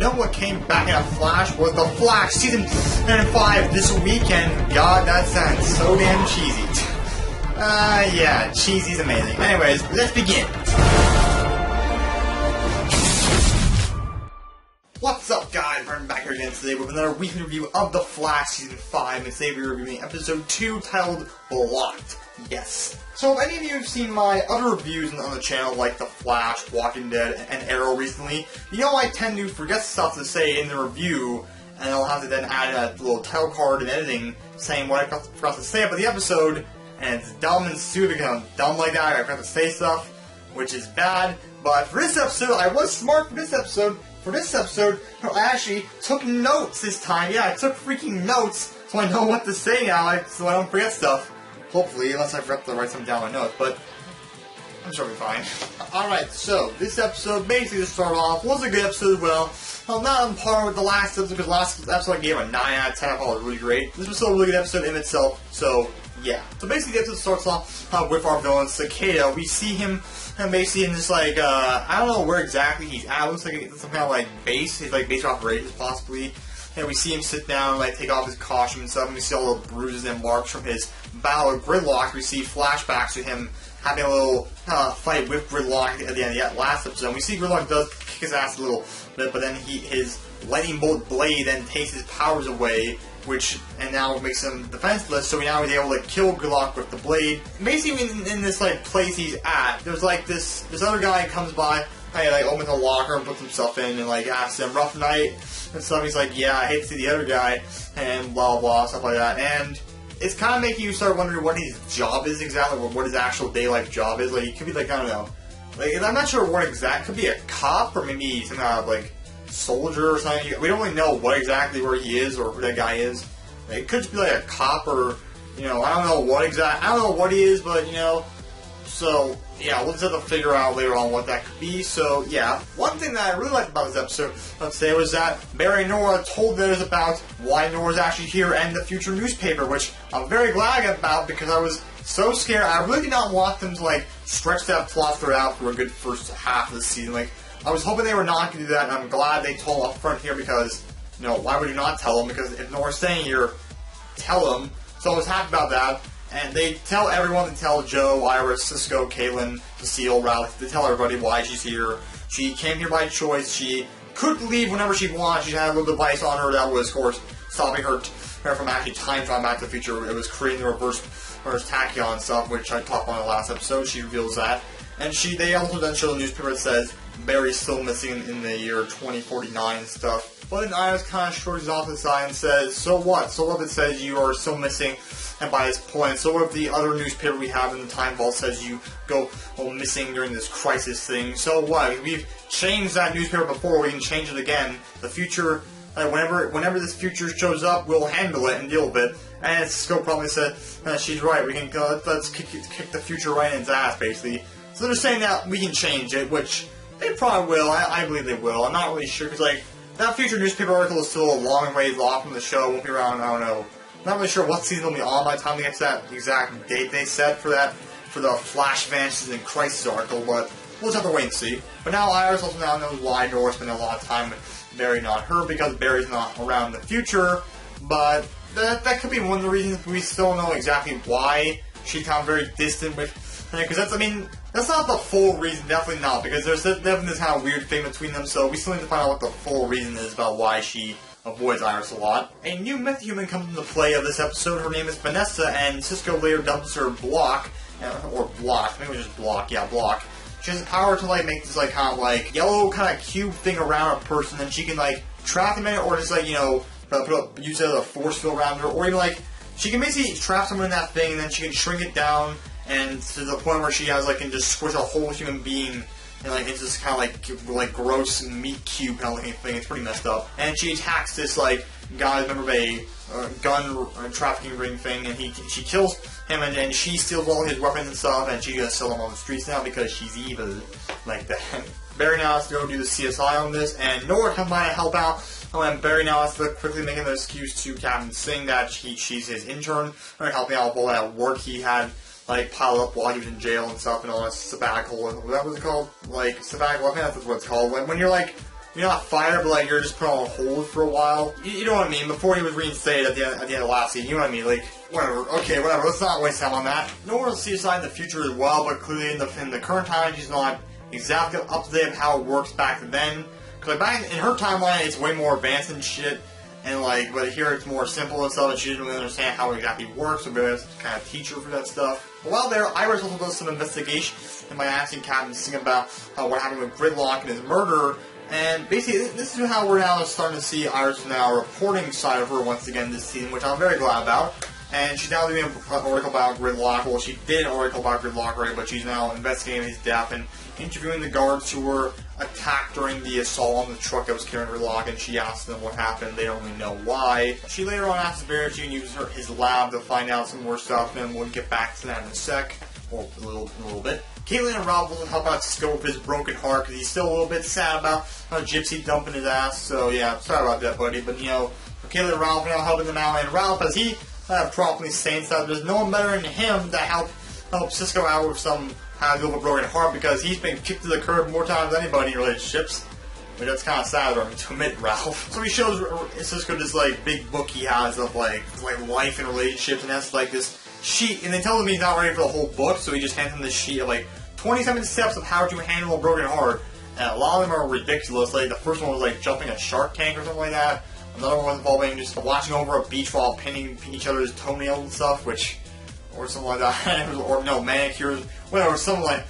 know what came back in a flash was The Flash Season 5 this weekend. God, that sounds so damn cheesy. Yeah, cheesy's amazing. Anyways, let's begin. What's up, guys? I'm back here again today with another weekly review of The Flash Season 5, and today we're reviewing Episode 2 titled Blocked. Yes. So if any of you have seen my other reviews on the channel, like The Flash, Walking Dead, and Arrow recently, you know I tend to forget stuff to say in the review, and I'll have to then add a little title card and editing saying what I forgot to say about the episode, and it's dumb and stupid because I'm dumb like that, I forgot to say stuff, which is bad. But for this episode, I was smart for this episode. I actually took notes this time. Yeah, I took freaking notes, so I know what to say now, so I don't forget stuff. Hopefully, unless I forgot to write something down in my notes, but I'm sure we'll be fine. Alright, so this episode, basically to start off, was a good episode as well. Not on par with the last episode, because the last episode I gave a 9 out of 10, I thought it was really great. This was still a really good episode in itself, so yeah. So basically the episode starts off with our villain, Cicada. We see him basically in this, like, I don't know where exactly he's at. It looks like it's some kind of, like, base. He's, like, base operations, possibly. And we see him sit down and, like, take off his costume and stuff. And we see all the bruises and marks from his battle with Gridlock. We see flashbacks to him having a little fight with Gridlock at the end of the last episode. And we see Gridlock does kick his ass a little bit, but then his lightning bolt blade then takes his powers away, and now makes him defenseless, so now he's able to kill Gridlock with the blade. Basically, in this, like, place he's at, there's, like, this other guy comes by, and he, like, opens a locker and puts himself in, and, like, asks him, rough night, and stuff. He's like, yeah, I hate to see the other guy, and blah, blah, stuff like that, and it's kind of making you start wondering what his job is exactly, or what his actual day-life job is. Like, he could be, like, I don't know, like, I'm not sure what exact, could be a cop, or maybe some kind of, like, soldier or something. We don't really know what exactly where he is or who that guy is. It could just be like a cop, or, you know, I don't know what he is, but, you know, so yeah, we'll just have to figure out later on what that could be. So yeah, one thing that I really liked about this episode, let's say, was that Barry and Nora told us about why Nora's actually here and the future newspaper, which I'm very glad about, because I was so scared. I really did not want them to, like, stretch that plot throughout for a good first half of the season. Like, I was hoping they were not going to do that, and I'm glad they told up front here, because, you know, why would you not tell them? Because if Nora's staying here, tell them. So I was happy about that. And they tell everyone, to tell Joe, Iris, Cisco, Caitlin, Cecile, Ralph, they tell everybody why she's here. She came here by choice. She could leave whenever she wanted. She had a little device on her that was, of course, stopping her from actually time traveling back to the future. It was creating the reverse tachyon stuff, which I talked about in the last episode. She reveals that. And they also then show the newspaper that says Barry's still missing in the year 2049 and stuff. But then Iris kind of shrugs off the side and says, so what? So what if it says you are still missing, and by this point, so what if the other newspaper we have in the Time Vault says you go missing during this crisis thing? So what? We've changed that newspaper before, we can change it again. The future, whenever this future shows up, we'll handle it and deal with it. And Cisco probably said, she's right, we can go, let's kick the future right in its ass, basically. So they're saying that we can change it, which they probably will. I believe they will. I'm not really sure, because, like, that future newspaper article is still a long ways off from the show. Won't be around, I don't know. I'm not really sure what season will be on by the time we get to that exact date they set for the Flash Vanishes in Crisis article, but we'll just have to wait and see. But now Iris also now knows why Nora's spending a lot of time with Barry, not her, because Barry's not around in the future. But that could be one of the reasons we still don't know exactly why she's kind of very distant with. Because that's not the full reason, definitely not, because there's definitely this kind of weird thing between them, so we still need to find out what the full reason is about why she avoids Iris a lot. A new metahuman comes into play of this episode. Her name is Vanessa, and Cisco later dubs her Block, or Block, maybe it was just Block, yeah, Block. She has the power to, like, make this, like, kind of, like, yellow kind of cube thing around a person, and she can, like, trap them in it, or just, like, you know, use it as a force field around her, or even, like, she can basically trap someone in that thing, and then she can shrink it down, and to the point where she has, like, can just squish a whole human being, and, like, it's just kind of, like gross meat cube kind of looking thing. It's pretty messed up. And she attacks this, like, guy, member of a gun trafficking ring thing, and she kills him, and then she steals all his weapons and stuff, and she's gonna sell them on the streets now because she's evil, like that. Barry now has to go do the CSI on this, and Nora comes by to help out. And Barry now has to quickly make an excuse to Captain Singh that she's his intern, and helping out with all that work he had, like, piled up while he was in jail and stuff, and all that sabbatical, and what was it called? Like, sabbatical, I think that's what it's called. When you're, like, you're not fired, but like you're just put on hold for a while. You know what I mean? Before he was reinstated at the end of the last season, you know what I mean? Like, whatever. Okay, whatever. Let's not waste time on that. Nora will see a side in the future as well, but clearly in the current time, she's not exactly up to date of how it works back then. Because like back in her timeline, it's way more advanced and shit. And like, but here it's more simple and stuff, and she didn't really understand how it exactly works, so maybe that's kind of teach her for that stuff. But while there, Iris also does some investigation by asking Captain Singh about what happened with Gridlock and his murder. And basically, this is how we're now starting to see Iris now reporting side of her once again this season, which I'm very glad about. And she's now doing an article about Gridlock. Well, she did an article about Gridlock already, but she's now investigating his death and interviewing the guards who were attacked during the assault on the truck that was carrying Gridlock, and she asked them what happened. They don't really know why. She later on asks Barry if she can use his lab to find out some more stuff, and we'll get back to that in a sec, or a little bit. Caitlin and Ralph will help out Cisco with his broken heart, because he's still a little bit sad about Gypsy dumping his ass, so yeah, sorry about that, buddy, but you know, Caitlin and Ralph are now helping them out, and Ralph, as he properly states that there's no one better than him to help Cisco out with some kind of a broken heart, because he's been kicked to the curb more times than anybody in relationships. But that's kind of sad of him to admit, Ralph. So he shows Cisco this like big book he has of like life and relationships, and that's like this sheet, and they tell him he's not ready for the whole book, so he just hands him this sheet of like 27 steps of how to handle a broken heart. And a lot of them are ridiculous. Like the first one was like jumping a shark tank or something like that. Another one was involving just watching over a beach while pinning each other's toenails and stuff, or something like that. Or no, manicures, whatever, something like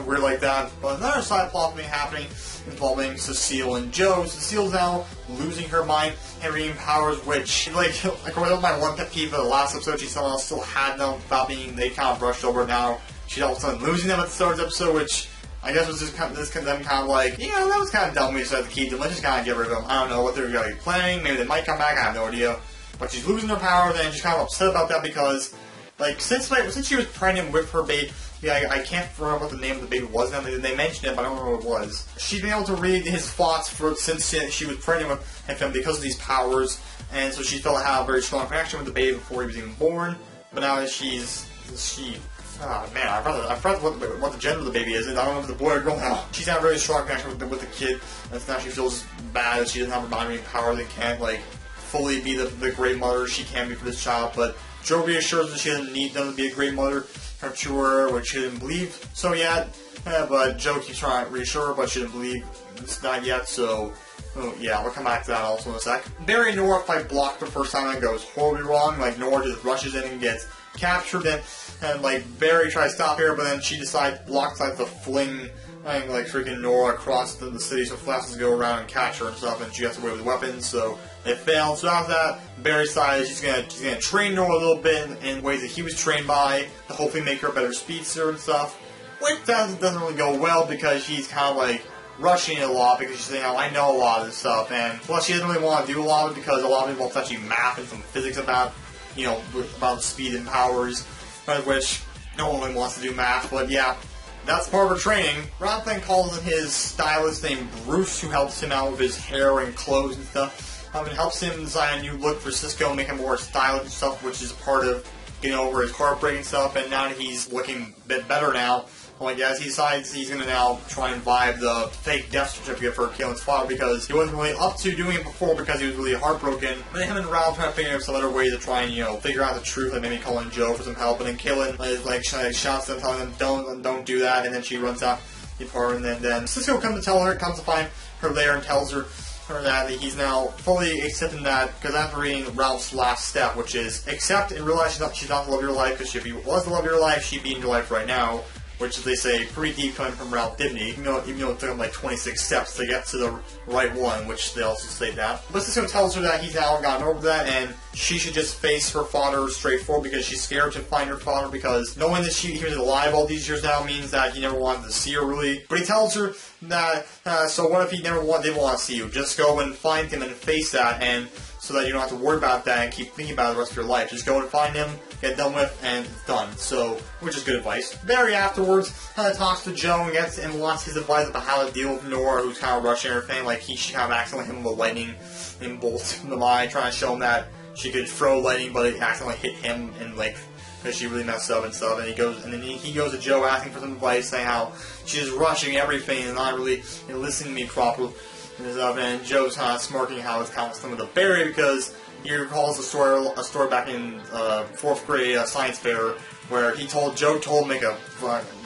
weird like that. But another side plot thing happening involving Cecile and Joe. Cecile's now losing her mind and regaining powers, which that was my one pet peeve of the last episode. She somehow still had them without being, they kind of brushed over. Now she's all of a sudden losing them at the start of the episode, which I guess was just them kind of like, yeah, that was kind of dumb. We decided to keep them. Let's just kind of get rid of them. I don't know what they're going to be planning. Maybe they might come back. I have no idea. But she's losing her powers, and she's kind of upset about that because, like, since she was pregnant with her baby, yeah, I can't remember what the name of the baby was now. They mentioned it, but I don't remember what it was. She's been able to read his thoughts since she was pregnant with him because of these powers, and so she felt to have a very strong connection with the baby before he was even born. But now that oh man, I forgot what the gender of the baby is. I don't know if it's a boy or girl now. She's had a very strong connection with the kid, and now she feels bad that she doesn't have her mind reading powers and can't like fully be the great mother she can be for this child. But Joe reassures that she doesn't need them to be a great mother to her, which she didn't believe. So yeah, but Joe keeps trying to reassure her, but she didn't believe it's not yet. So yeah, we'll come back to that also in a sec. Barry and Nora fight blocked the first time and it goes horribly wrong. Like Nora just rushes in and gets captured, and like Barry tries to stop her, but then she decides to fling like freaking Nora across the city, so Flash has to go around and catch her and stuff, and she gets away with weapons, so they fail. So after that, Barry decides she's gonna train Nora a little bit in ways that he was trained by to hopefully make her a better speedster and stuff. Which doesn't really go well because she's kind of like rushing it a lot because she's saying, oh, I know a lot of this stuff, and plus she doesn't really want to do a lot of it because a lot of it involves actually math and some physics about about speed and powers, which no one really wants to do math, but yeah. That's part of her training. Rob then calls in his stylist named Bruce, who helps him out with his hair and clothes and stuff. And helps him design a new look for Cisco and make him more stylish and stuff, which is part of getting over his heartbreak and stuff. And now that he's looking a bit better now, well, I guess he decides he's going to now try and vibe the fake death certificate for Caitlin's father because he wasn't really up to doing it before because he was really heartbroken. But then him and Ralph try to figure out some other ways to try and, figure out the truth, like maybe calling Joe for some help. And then Caitlin shouts them, telling them, don't do that. And then she runs out the apartment. And then Cisco comes to find her there and tells her that he's now fully accepting that, because after reading Ralph's last step, which is accept and realize she's not the love of your life, because if she was the love of your life, she'd be in your life right now. Which they say pretty deep coming from Ralph Dibney, even though it took him like 26 steps to get to the right one, which they also state that. But Cisco tells her that he's now gotten over that, and she should just face her father straightforward because she's scared to find her father, because knowing that he was alive all these years now means that he never wanted to see her really. But he tells her that, so what if he didn't want to see you? Just go and find him and face that, and so that you don't have to worry about that and keep thinking about it the rest of your life. Just go and find him, get it done with, and it's done. So, which is good advice. Barry afterwards talks to Joe and wants his advice about how to deal with Nora, who's kind of rushing everything. Like she kind of accidentally hit him with a lightning bolt in the eye, trying to show him that she could throw lightning, but it accidentally hit him and because she really messed up and stuff. And then he goes to Joe asking for some advice, saying how she's rushing everything and not really listening to me properly. And Joe's kind of smirking how it's kind of similar to Barry because he recalls a story back in 4th grade science fair where Joe told him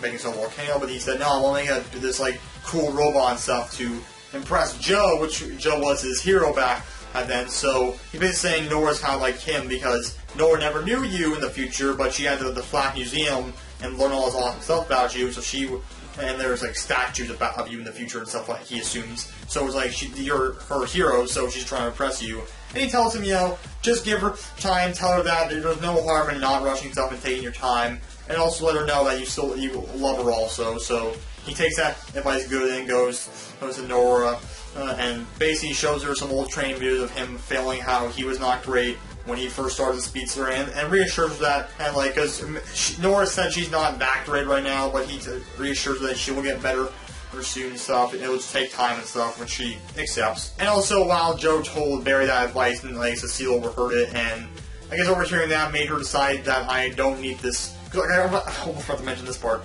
making some volcano, but he said, no, I want to make this like cool robot and stuff to impress Joe, which Joe was his hero back then. So he's basically saying Nora's kind of like him because Nora never knew you in the future, but she had the Flat Museum and learned all this awesome stuff about you. So and there's like statues of you in the future and stuff like he assumes. So it's like you're her hero, so she's trying to impress you. And he tells him, just give her time, tell her that there's no harm in not rushing stuff and taking your time, and also let her know that you love her also. So he takes that advice good and goes to Nora, and basically shows her some old training videos of him failing how he was not great when he first started the speedster, and reassures that, and like, because Nora said she's not that great right now, but he reassures her that she will get better soon and stuff. It will just take time and stuff, which she accepts. And also, while Joe told Barry that advice, and like Cecile overheard it, and I guess overhearing that made her decide that I don't need this. Because I almost forgot to mention this part.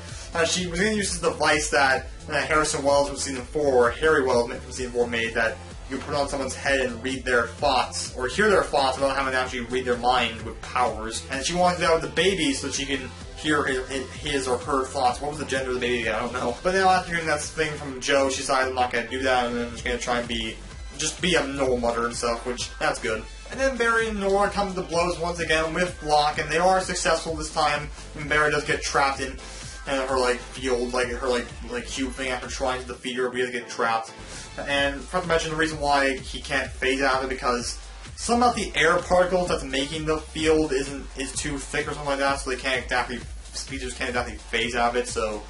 She was going to use this device that Harrison Wells from season 4, or Harry Wells from season 4 made, that you put on someone's head and read their thoughts, or hear their thoughts without having to actually read their mind with powers. And she wanted that with the baby so that she can hear his or her thoughts. What was the gender of the baby? I don't know. But now after hearing that thing from Joe, she decided I'm not going to do that, and I'm just going to try and be a normal mother and stuff, which, that's good. And then Barry and Nora come to blows once again with Block, and they are successful this time, and Barry does get trapped in her, like, field, like, her, like cube thing after trying to defeat her, but he does get trapped. And forgot to mention the reason why he can't phase out of it, because somehow the air particles that's making the field is too thick or something like that, so they can't exactly, speedsters can't exactly phase out of it, so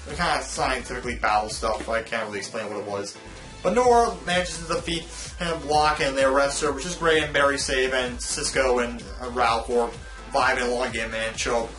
they're kind of scientifically battle stuff. I can't really explain what it was. But Nora manages to defeat and Block, and they arrest her, which is great, and Barry save, and Cisco and Ralph are vibing along again, man, show up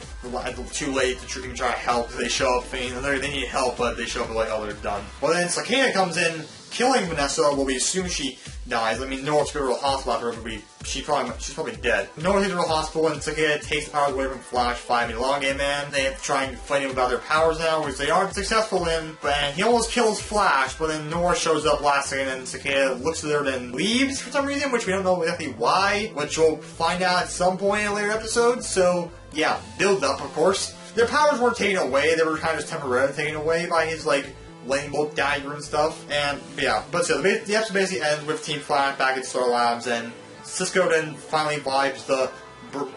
too late to try to help. They show up thinking they need help, but they show up like, oh, they're done. Well, then Cicada comes in, killing Vanessa. Well, we assume she dies. I mean, Nora's going to the hospital after her, but she's probably dead. Nora takes her to the hospital, and Cicada takes the powers away from Flash, fighting Long Game Man. They have to try and fight him about their powers now, which they aren't successful in. And he almost kills Flash, but then Nora shows up last second, and Cicada looks at her and then leaves for some reason, which we don't know exactly why, which we'll find out at some point in a later episode. So yeah, build up, of course. Their powers weren't taken away, they were kind of just temporarily taken away by his, like, rainbow dagger and stuff. And, yeah, but still, the episode basically ends with Team Flash back at Star Labs, and Cisco then finally vibes the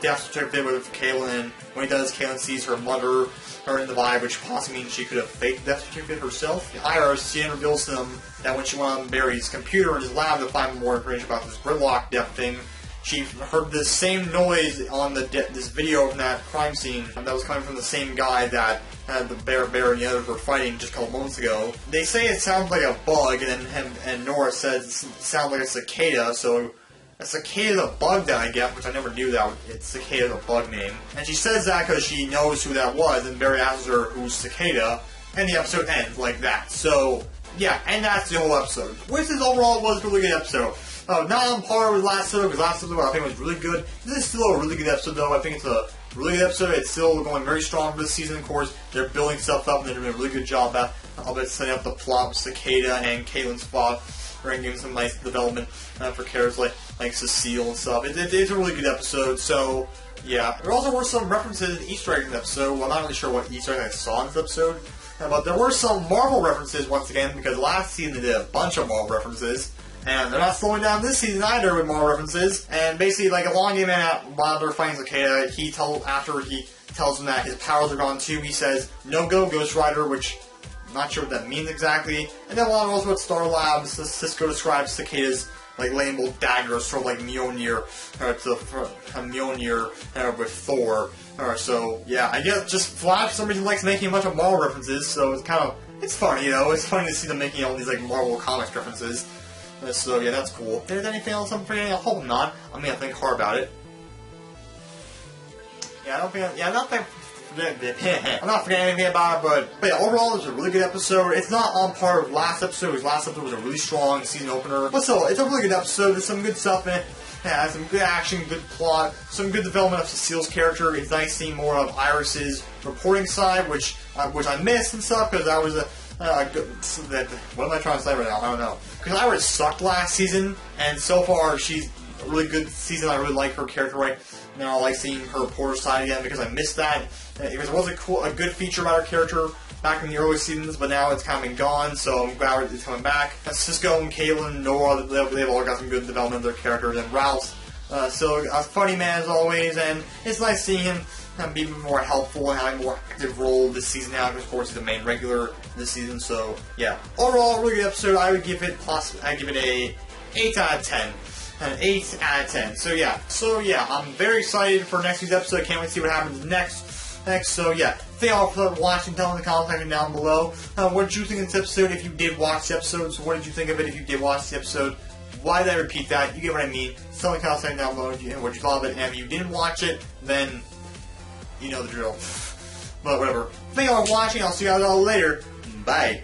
death certificate with Kaylin, and when he does, Kaylin sees her mother, her in the vibe, which possibly means she could have faked the death certificate herself. IRS, she reveals to them that when she went on Barry's computer in his lab to find more information about this gridlock death thing, she heard this same noise on this video from that crime scene that was coming from the same guy that had the bear and the others were fighting just a couple moments ago. They say it sounds like a bug, and then Nora says it sounds like a cicada, so a cicada is a bug that I get, which I never knew that cicada is a bug name. And she says that because she knows who that was, and Barry asks her who's cicada, and the episode ends like that. So, yeah, and that's the whole episode. Which is overall was a really good episode. Not on par with last episode, because last episode I think was really good. This is still a really good episode, though. I think it's a really good episode. It's still going very strong for this season, of course. They're building stuff up, and they're doing a really good job at setting up the plot with Cicada and Kaylin's plot, and giving some nice development for characters like Cecile and stuff. It's a really good episode, so yeah. There also were some references in Easter eggs in the episode. Well, I'm not really sure what Easter eggs I saw in this episode, but there were some Marvel references once again, because last season they did a bunch of Marvel references. And they're not slowing down this season either with more references. And basically, like, a long game man, while they're fighting Cicada, after he tells them that his powers are gone too, he says, "No go, Ghost Rider," which I'm not sure what that means exactly. And then while also at Star Labs, Cisco describes Cicada's, like, rainbow dagger, sort of like Mjolnir, Mjolnir with Thor. So, yeah, I guess just Flash, for some reason, likes making a bunch of Marvel references, so it's funny, it's funny to see them making all these, like, Marvel Comics references. So yeah, that's cool. If there's anything else I'm forgetting, I hope not. I'm gonna think hard about it. Yeah, I'm not forgetting anything about it, but yeah, overall, it's a really good episode. It's not on par with last episode, because last episode was a really strong season opener. But still, it's a really good episode. There's some good stuff in it. Yeah, some good action, good plot, some good development of Cecile's character. It's nice seeing more of Iris's reporting side, which I missed and stuff, because that was What am I trying to say right now? I don't know. Because Iris sucked last season, and so far she's a really good season. I really like her character right now. I like seeing her reporter side again because I missed that. Because it was a good feature about her character back in the early seasons, but now it's kind of been gone, so I'm glad it's coming back. Cisco and Caitlin, Nora, they've all got some good development of their characters, and Ralph, still a funny man as always, and it's nice seeing him be more helpful and having a more active role this season now, because of course he's the main regular this season, so yeah. Overall, really good episode. I would give it a 8 out of 10. An 8 out of 10. So yeah, I'm very excited for next week's episode. I can't wait to see what happens next. So yeah, thank you all for watching. Tell me in the comment section down below. What did you think of this episode if you did watch the episode? So what did you think of it if you did watch the episode? Why did I repeat that? You get what I mean. Tell me in the comment section down below what you thought of it. And if you didn't watch it, then you know the drill. But whatever. Thank you all for watching. I'll see you guys all later. Bye.